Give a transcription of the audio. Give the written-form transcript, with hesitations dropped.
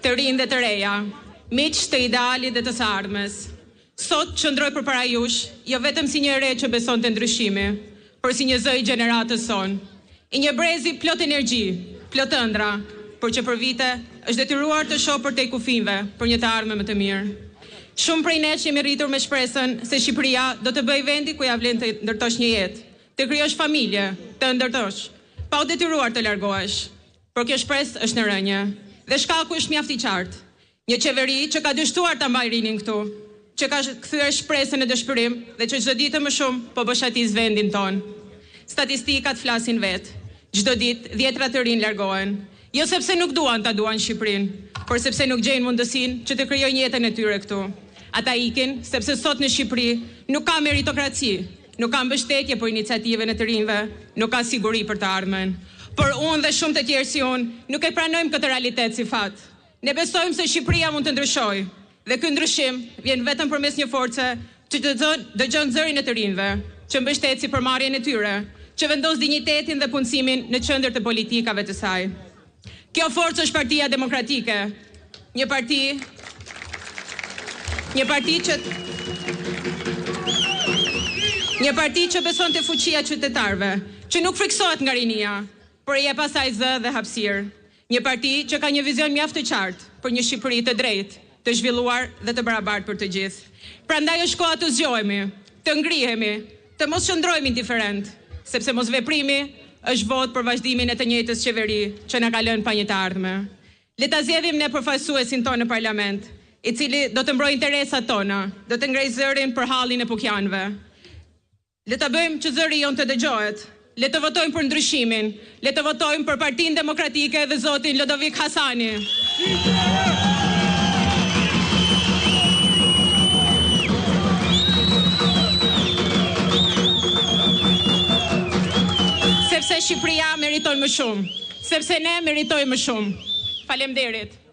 të rinj dhe të reja, miq të idealit dhe të së ardhmes. Sot qëndroj përpara jush, jo vetëm si një re që beson të ndryshimi, por si një zë i gjeneratës son. I një brezi plot energji, plot ëndra, por që për vite është detyruar të shohë për te kufinve për një të ardhme më të mirë. Shumë prej nesh jemi rritur me shpresën se Shqipëria do të bëj vendi ku ja vlen të ndërtosh një jetë, të krijosh familje, të ndërtosh, pa u detyruar të largohesh. Por kjo shpresë është në rënje, dhe shkaku është mjaft i qartë. Një qeveri që ka dështuar ta mbajë rinin këtu, që ka kthyer shpresën në dëshpërim dhe që çdo ditë më shumë po bëshatis vendin ton. Statistikat flasin vetë. Çdo ditë 10 të rinj largohen, jo sepse nuk duan Shqipërinë, por sepse nuk gjejnë mundësinë që të krijojnë jetën e tyre këtu. Ata ikin sepse sot në Shqipëri nuk ka meritokraci, nuk ka mbështetje për iniciativën e të rinjve, nuk ka siguri për të ardhmen. Por unë dhe shumë të tjerë si unë nuk e pranojmë këtë realitet si fat. Ne besojmë se Shqipëria mund të ndryshojë, dhe ky ndryshim vjen vetëm përmes një force që dëgjon zërin e të rinjve, që mbështet si përmarrjen e tyre, që vendos dinjitetin dhe punësimin në qendër të politikave të saj. Kjo forcë është Partia Demokratike, një parti që beson te fuqia e qytetarëve, që nuk friksohet nga rinia, por i jep asaj zë dhe hapësirë. Një parti që ka një vizion mjaft të qartë për një Shqipëri të drejtë, të zhvilluar dhe të barabartë për të gjithë. Prandaj është koha të zgjohemi, të ngrihemi, të mos qëndrojmë indiferent, sepse mosveprimi është votë për vazhdimin e të njëjtës qeveri që na ka lënë pa një të ardhme. Le ta zgjedhim ne përfaqësuesin tonë në parlament, i cili do të mbrojë interesat tona, do të ngrejë zërin për hallin e pukjanëve. Le ta bëjmë që zëri jon të dëgjohet. Le të votojmë për ndryshimin, le të votojmë për Partinë Demokratike dhe zotin Lodovik Hasani. Sepse Shqipëria meriton më shumë, sepse ne meritojmë më shumë. Faleminderit.